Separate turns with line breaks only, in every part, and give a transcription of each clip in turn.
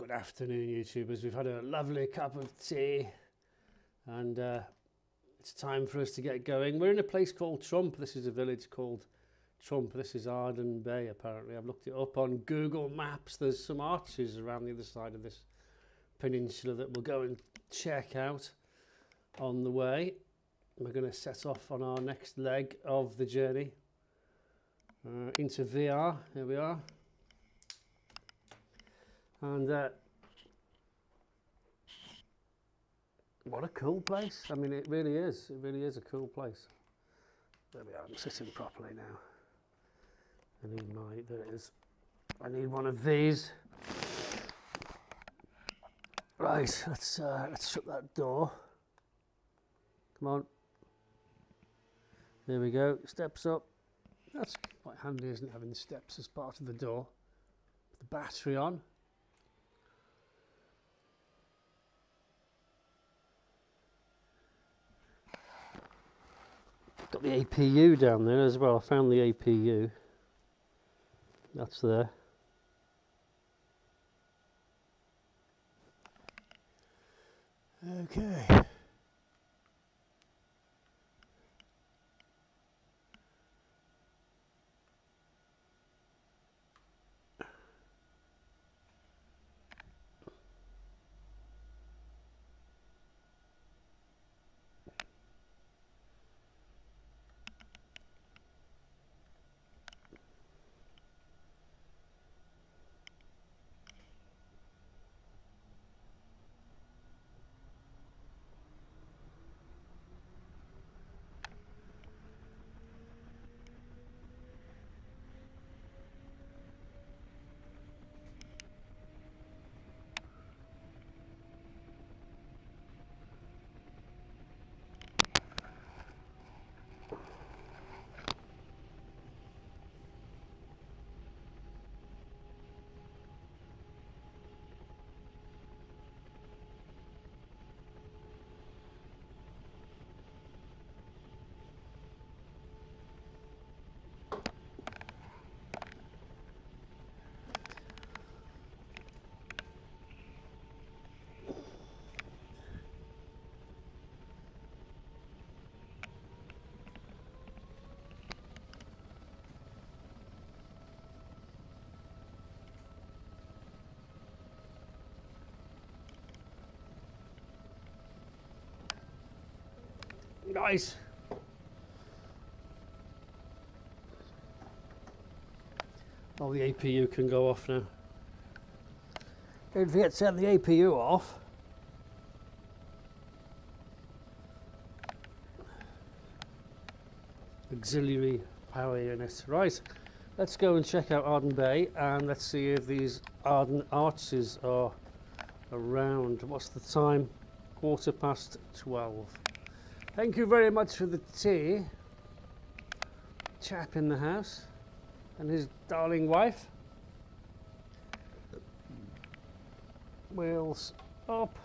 Good afternoon, YouTubers. We've had a lovely cup of tea and it's time for us to get going. We're in a place called Trump. This is a village called Trump. This is Arden Bay, apparently. I've looked it up on Google Maps. There's some arches around the other side of this peninsula that we'll go and check out on the way. We're going to set off on our next leg of the journey into VR. Here we are. And what a cool place. I mean, it really is. It really is a cool place. There we are. I'm sitting properly now. There it is. I need one of these. Right, let's shut that door. Come on. There we go. Steps up. That's quite handy, isn't it, having the steps as part of the door. Put the battery on. Got the APU down there as well. I found the APU. That's there. Okay. Nice. Oh, the APU can go off now. Don't forget to turn the APU off. Auxiliary power unit. Right, let's go and check out Arden Bay and let's see if these Arden arches are around. What's the time? 12:15. Thank you very much for the tea. Chap in the house and his darling wife. Wheels up.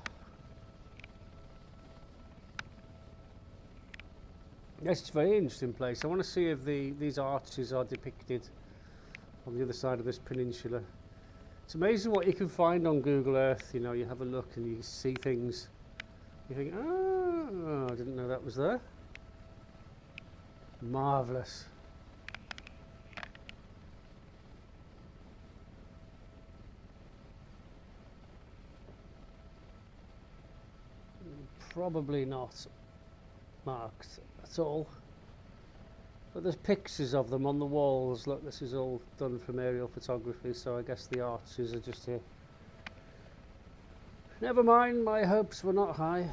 It's a very interesting place. I want to see if these arches are depicted on the other side of this peninsula. It's amazing what you can find on Google Earth. You know, you have a look and you see things. You think, oh, I didn't know that was there. Marvellous. Probably not marked at all. But there's pictures of them on the walls. Look, this is all done from aerial photography, so I guess the arches are just here. Never mind, my hopes were not high.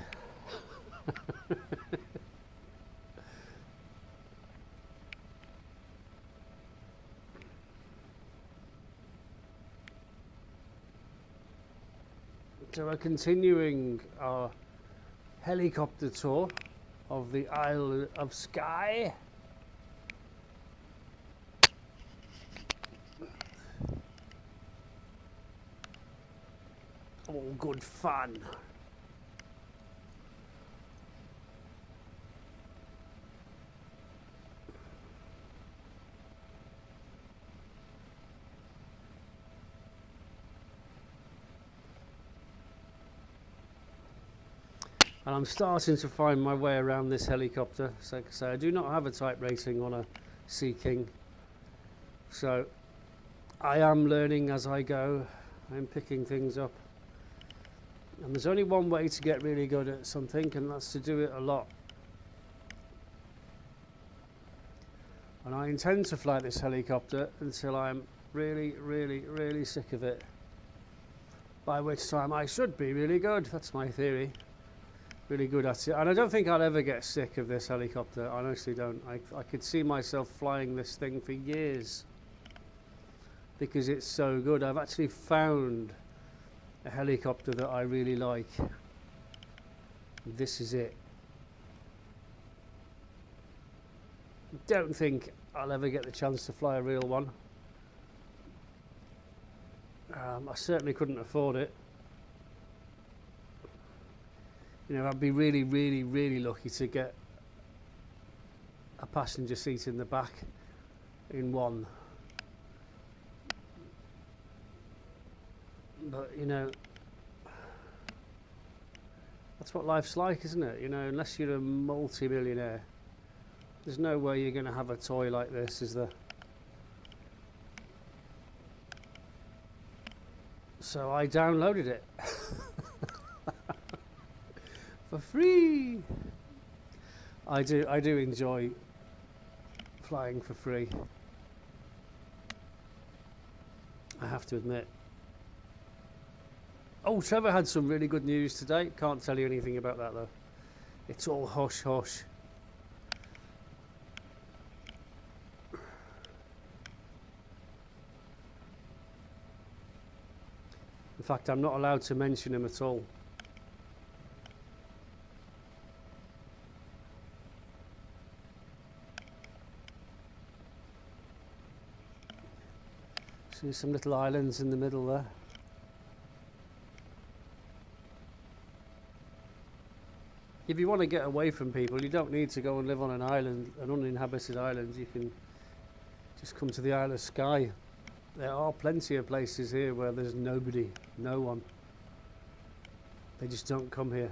So we're continuing our helicopter tour of the Isle of Skye. All good fun. And I'm starting to find my way around this helicopter. So like I say, I do not have a type rating on a Sea King. So I am learning as I go. I'm picking things up. And there's only one way to get really good at something, and that's to do it a lot. And I intend to fly this helicopter until I'm really, really, really sick of it. By which time I should be really good. That's my theory. Really good at it. And I don't think I'll ever get sick of this helicopter. I honestly don't. I could see myself flying this thing for years. Because it's so good. I've actually found a helicopter that I really like. This is it. Don't think I'll ever get the chance to fly a real one. I certainly couldn't afford it. You know, I'd be really, really, really lucky to get a passenger seat in the back in one. But, you know, that's what life's like, isn't it? You know, unless you're a multi-millionaire, there's no way you're going to have a toy like this, is there? So I downloaded it for free. I do enjoy flying for free, I have to admit. Oh, Trevor had some really good news today. Can't tell you anything about that though. It's all hush hush. In fact, I'm not allowed to mention him at all. See some little islands in the middle there. If you want to get away from people, you don't need to go and live on an island, an uninhabited island. You can just come to the Isle of Skye. There are plenty of places here where there's nobody, no one. They just don't come here.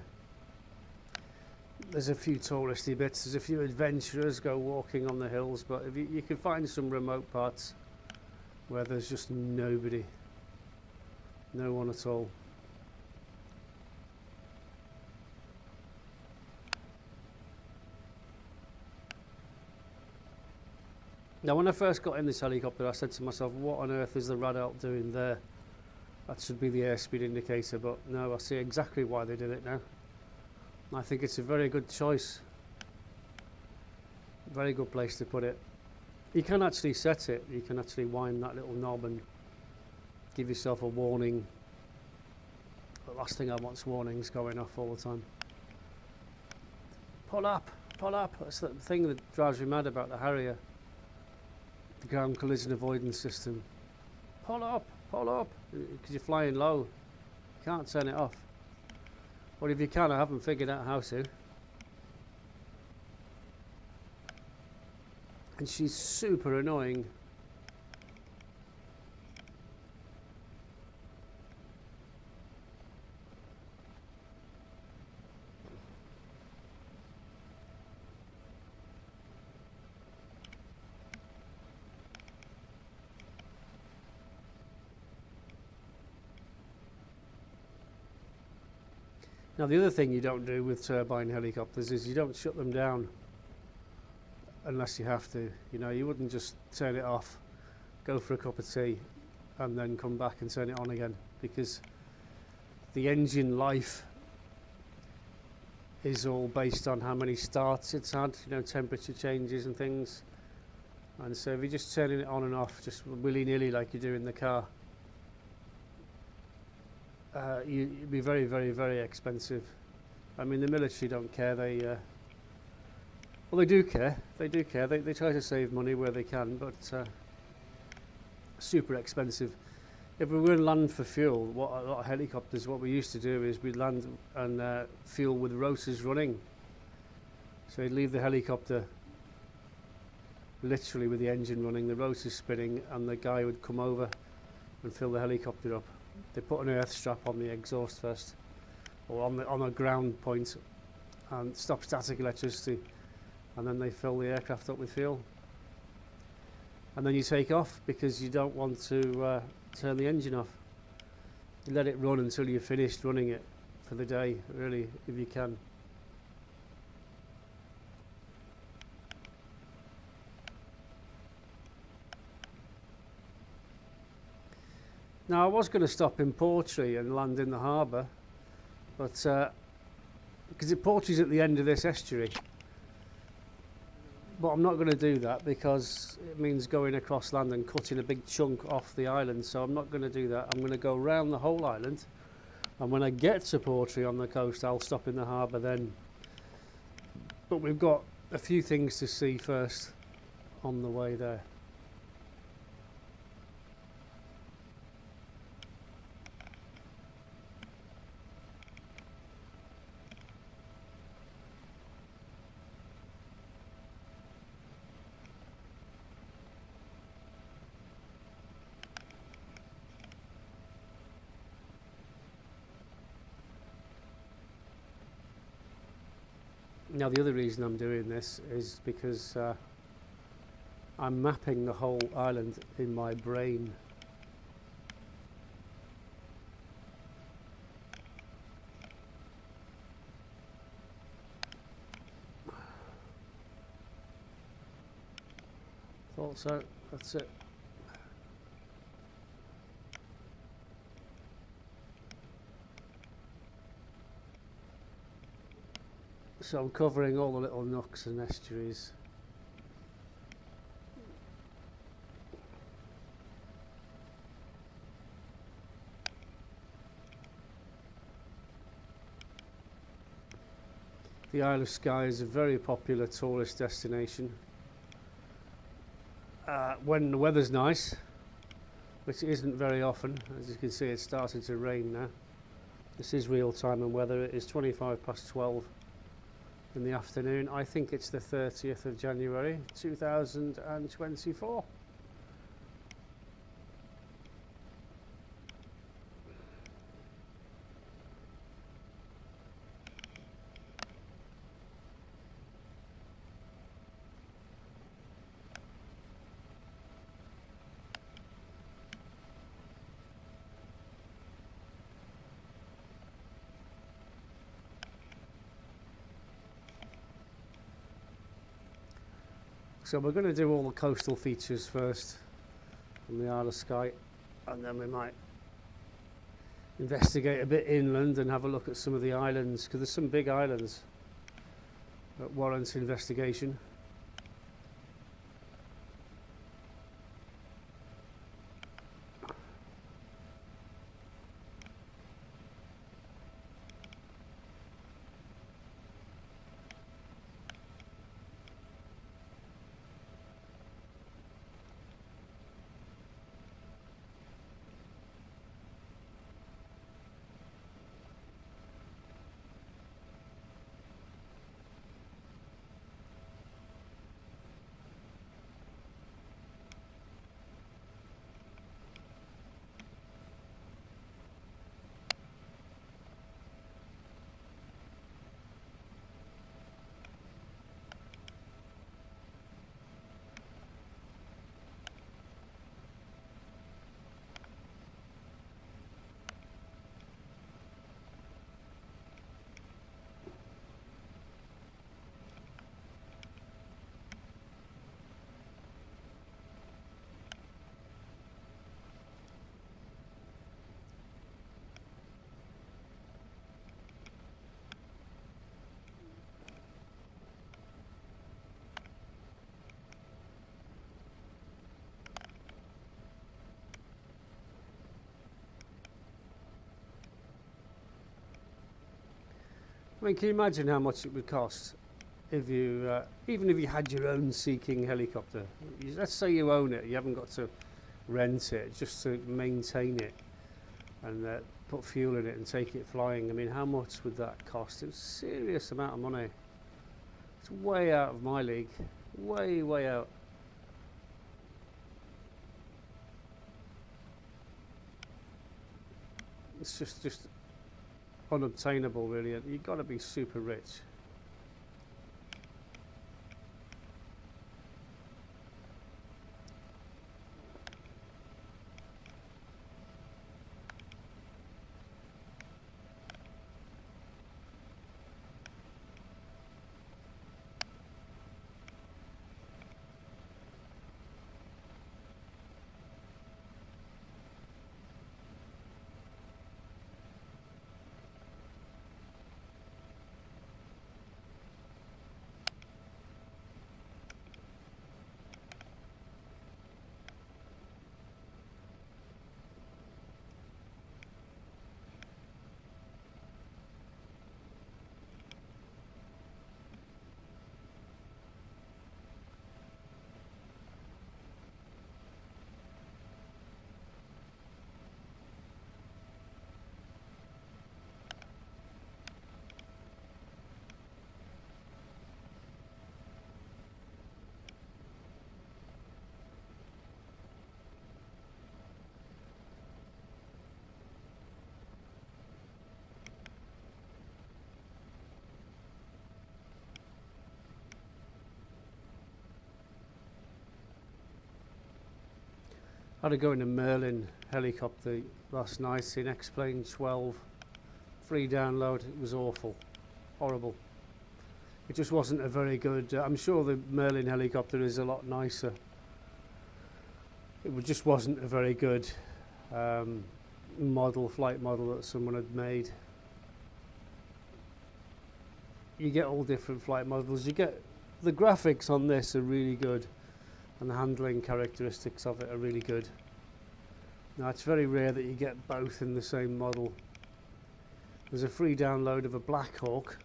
There's a few touristy bits, there's a few adventurers go walking on the hills, but if you can find some remote parts where there's just nobody, no one at all. Now, when I first got in this helicopter, I said to myself, what on earth is the rad alt doing there? That should be the airspeed indicator, but no, I see exactly why they did it now. I think it's a very good choice. Very good place to put it. You can actually set it. You can actually wind that little knob and give yourself a warning. The last thing I want's warnings going off all the time. Pull up, pull up. That's the thing that drives me mad about the Harrier. The ground collision avoidance system. Pull up, because you're flying low. You can't turn it off. Or if you can, I haven't figured out how to. And she's super annoying. Now, the other thing you don't do with turbine helicopters is you don't shut them down unless you have to. You know, you wouldn't just turn it off, go for a cup of tea, and then come back and turn it on again, because the engine life is all based on how many starts it's had, you know, temperature changes and things. And so if you're just turning it on and off just willy-nilly like you do in the car, you'd be very, very, very expensive. I mean, the military don't care. Well, they do care. They do care. They try to save money where they can, but super expensive. If we were to land for fuel, a lot of helicopters, what we used to do is we'd land and fuel with rotors running. So you'd leave the helicopter literally with the engine running, the rotors spinning, and the guy would come over and fill the helicopter up. They put an earth strap on the exhaust first, or on a ground point and stop static electricity, and then they fill the aircraft up with fuel. And then you take off because you don't want to turn the engine off. You let it run until you've finished running it for the day, really, if you can. Now, I was going to stop in Portree and land in the harbour, but because Portree's at the end of this estuary, but I'm not going to do that because it means going across land and cutting a big chunk off the island, so I'm not going to do that. I'm going to go round the whole island, and when I get to Portree on the coast, I'll stop in the harbour then. But we've got a few things to see first on the way there. Now, the other reason I'm doing this is because I'm mapping the whole island in my brain. Thought so. That's it. So I'm covering all the little nooks and estuaries. The Isle of Skye is a very popular tourist destination. When the weather's nice, which isn't very often. As you can see, it's starting to rain now. This is real time and weather. It is 12:25 in the afternoon. I think it's the 30th of January 2024. So we're going to do all the coastal features first from the Isle of Skye, and then we might investigate a bit inland and have a look at some of the islands, because there's some big islands that warrant investigation. I mean, can you imagine how much it would cost if you, even if you had your own Sea King helicopter? Let's say you own it, you haven't got to rent it, just to maintain it and put fuel in it and take it flying. I mean, how much would that cost? It's a serious amount of money. It's way out of my league, way, way out. It's just unobtainable, really. You've got to be super rich Had to go in a Merlin helicopter last night in X-Plane 12. Free download. It was awful. Horrible. It just wasn't a very good... I'm sure the Merlin helicopter is a lot nicer. It just wasn't a very good flight model that someone had made. You get all different flight models. The graphics on this are really good, and the handling characteristics of it are really good. Now, it's very rare that you get both in the same model. There's a free download of a Black Hawk,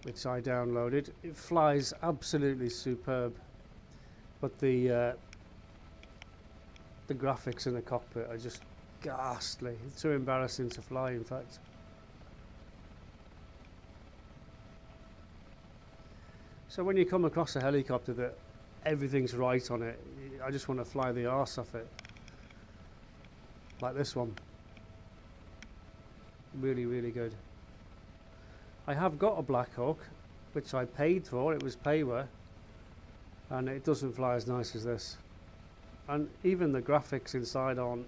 which I downloaded. It flies absolutely superb, but the graphics in the cockpit are just ghastly. It's too embarrassing to fly, in fact. So when you come across a helicopter that everything's right on it, I just want to fly the arse off it. Like this one. Really, really good. I have got a Black Hawk, which I paid for. It was payware, and it doesn't fly as nice as this. And even the graphics inside aren't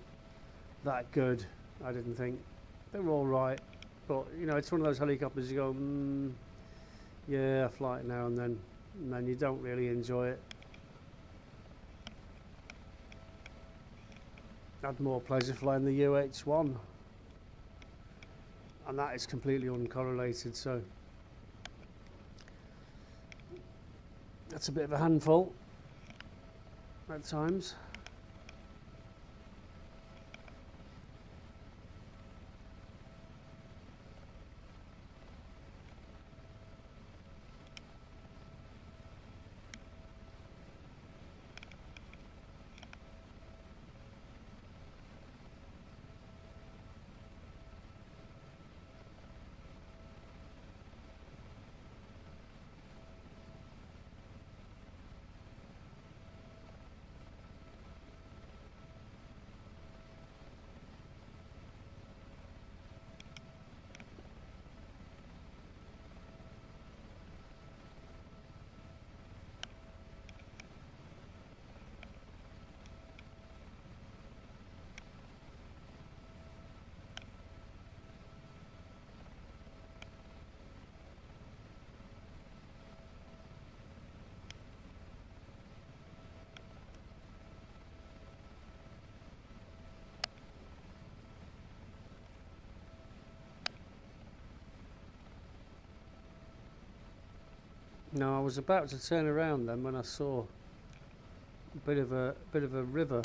that good, I didn't think. They're all right, but you know, it's one of those helicopters you go, yeah, I fly it now and then you don't really enjoy it. I had more pleasure flying the UH-1, and that is completely uncorrelated, so that's a bit of a handful at times. No, I was about to turn around then when I saw a bit of a river.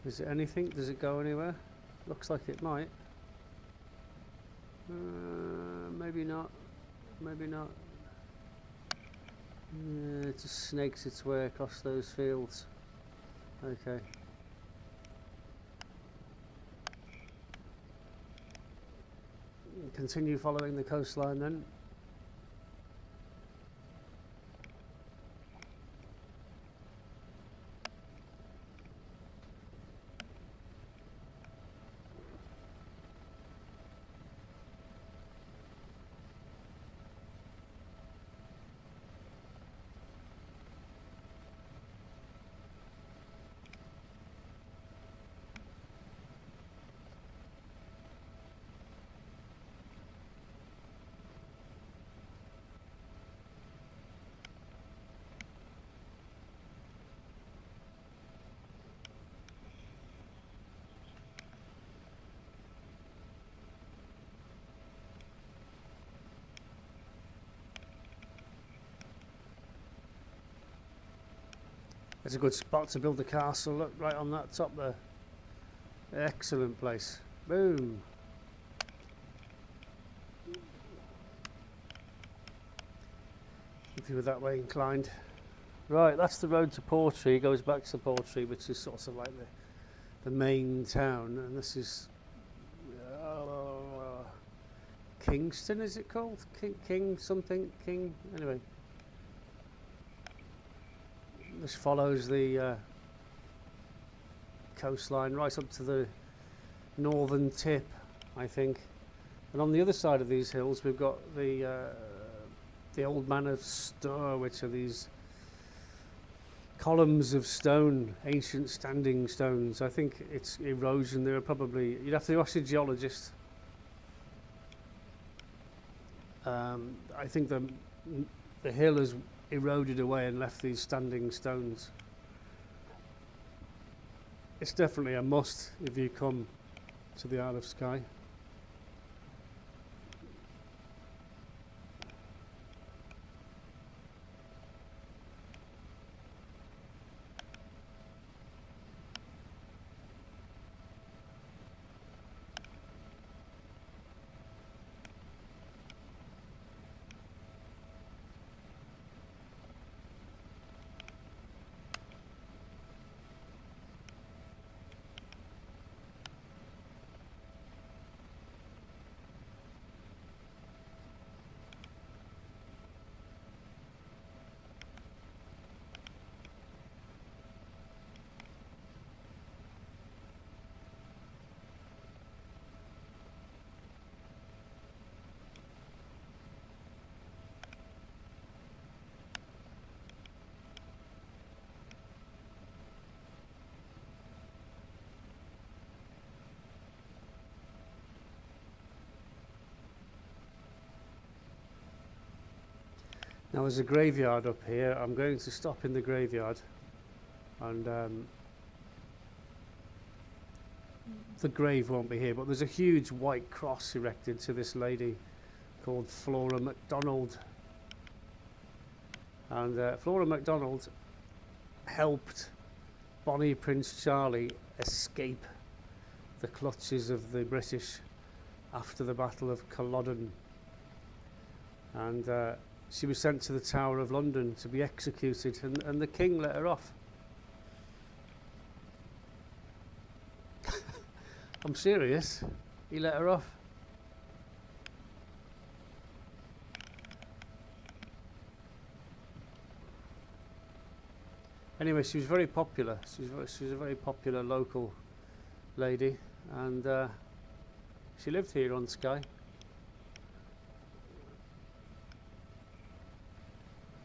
Is it anything? Does it go anywhere? Looks like it might. Maybe not. Maybe not. Yeah, it just snakes its way across those fields. Okay. Continue following the coastline then. It's a good spot to build a castle. Look, right on that top there. Excellent place. Boom. If you were that way inclined. Right, that's the road to Portree. It goes back to Portree, which is sort of like the main town. And this is Kingston, is it called? King something? King? Anyway. This follows the coastline right up to the northern tip, I think. And on the other side of these hills, we've got the old man of Stuart, which are these columns of stone, ancient standing stones. I think it's erosion. There are probably, you'd have to ask a geologist. I think the hill has eroded away and left these standing stones. It's definitely a must if you come to the Isle of Skye. Now there's a graveyard up here. I'm going to stop in the graveyard, and the grave won't be here, but there's a huge white cross erected to this lady called Flora MacDonald. And Flora MacDonald helped Bonnie Prince Charlie escape the clutches of the British after the Battle of Culloden. And she was sent to the Tower of London to be executed, and the king let her off. I'm serious, he let her off. Anyway, she was very popular. She was a very popular local lady, and she lived here on Skye.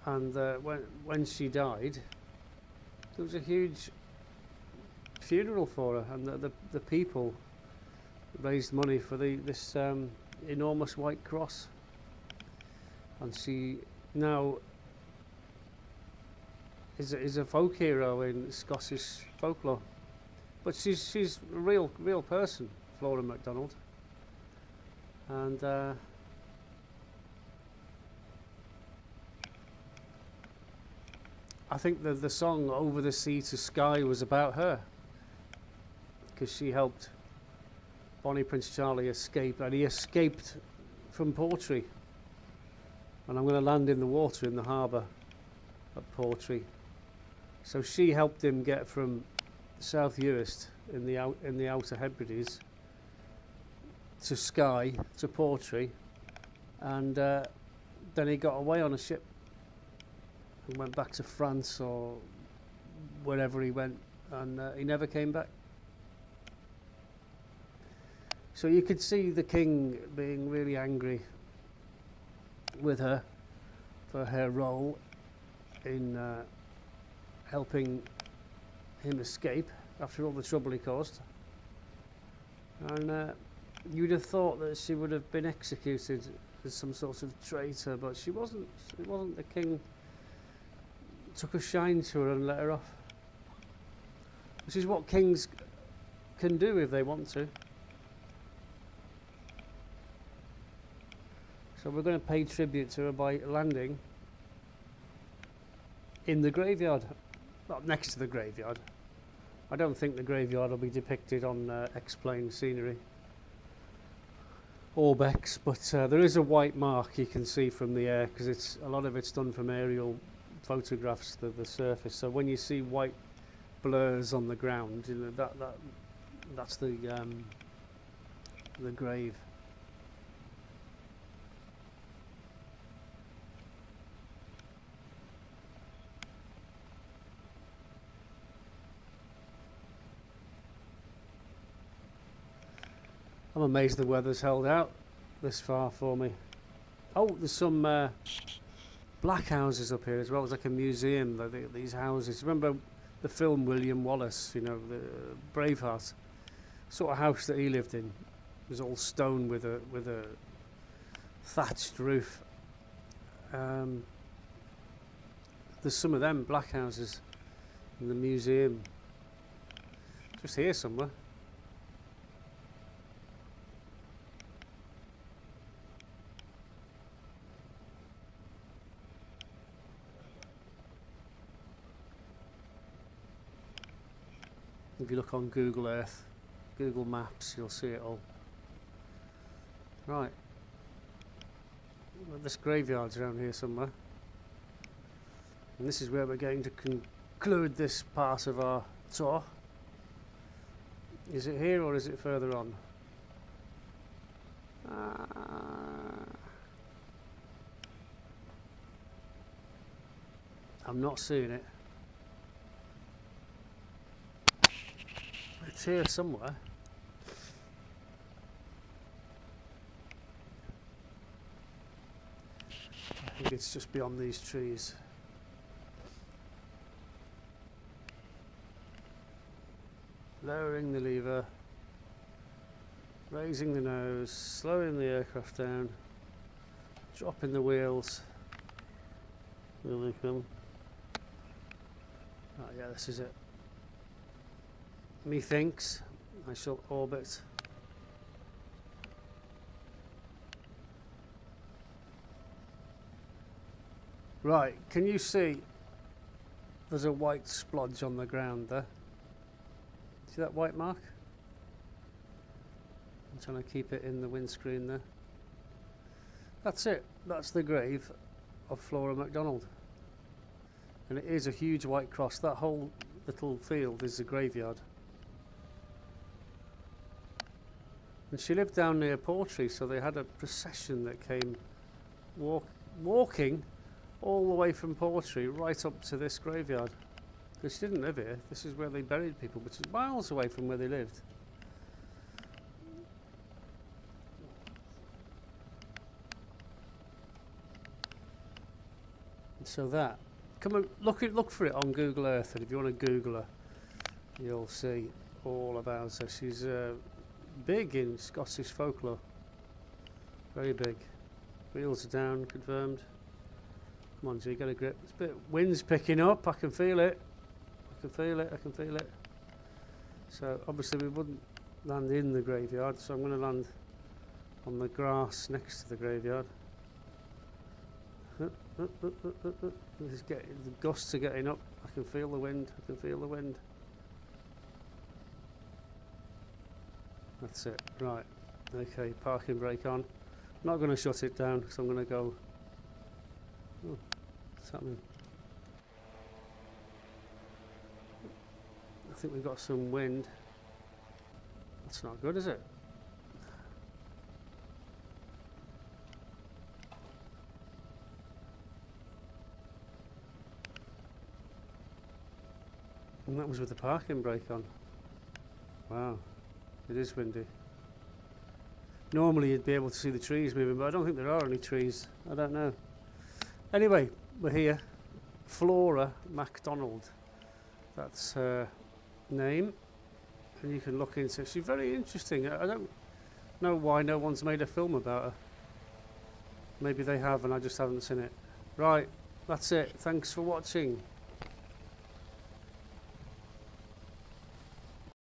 And when she died, there was a huge funeral for her, and the people raised money for this enormous white cross. And she now is a folk hero in Scottish folklore. But she's a real person, Flora MacDonald. And I think the song Over the Sea to Skye was about her, because she helped Bonnie Prince Charlie escape, and he escaped from Portree. And I'm going to land in the water in the harbour at Portree. So she helped him get from South Uist in the Outer Hebrides to Skye, to Portree, and then he got away on a ship and went back to France or wherever he went, and he never came back. So you could see the king being really angry with her for her role in helping him escape after all the trouble he caused. And you'd have thought that she would have been executed as some sort of traitor, but she wasn't. It wasn't. The king took a shine to her and let her off, which is what kings can do if they want to. So we're going to pay tribute to her by landing in the graveyard, not next to the graveyard. I don't think the graveyard will be depicted on Explained Scenery or Bex, but there is a white mark you can see from the air, because a lot of it's done from aerial photographs of the surface. So when you see white blurs on the ground, you know, that's the grave. I'm amazed the weather's held out. this far for me. Oh, there's some black houses up here as well. It's like a museum. These houses. Remember the film William Wallace? You know, the Braveheart sort of house that he lived in. It was all stone with a thatched roof. There's some of them black houses in the museum. Just here somewhere. If you look on Google Earth, Google Maps, you'll see it all. Right. Well, this graveyard's around here somewhere. And this is where we're going to conclude this part of our tour. Is it here or is it further on? I'm not seeing it. It's here somewhere. I think it's just beyond these trees. Lowering the lever, raising the nose, slowing the aircraft down, dropping the wheels. Here they come. Oh yeah, this is it. Methinks I shall orbit. Right, can you see there's a white splodge on the ground there? See that white mark? I'm trying to keep it in the windscreen there. That's it. That's the grave of Flora MacDonald. And it is a huge white cross. That whole little field is a graveyard. And she lived down near Portree, so they had a procession that came walking all the way from Portree right up to this graveyard. Because she didn't live here. This is where they buried people, which is miles away from where they lived. And so that, come and look for it on Google Earth, and if you want to Google her, you'll see all about her. She's big in Scottish folklore. Very big. Wheels are down, confirmed. Come on, G, get a grip. It's a bit wind's picking up. I can feel it. I can feel it. I can feel it. So obviously we wouldn't land in the graveyard, so I'm going to land on the grass next to the graveyard. This is the gusts are getting up. I can feel the wind. I can feel the wind. That's it. Right. Okay, parking brake on. I'm not going to shut it down because I'm going to go. Oh, what's happening? I think we've got some wind. That's not good, is it? And that was with the parking brake on. Wow, it is windy. Normally you'd be able to see the trees moving, but I don't think there are any trees. I don't know. Anyway, we're here. Flora MacDonald. That's her name. And you can look into it. She's very interesting. I don't know why no one's made a film about her. Maybe they have and I just haven't seen it. Right, that's it. Thanks for watching.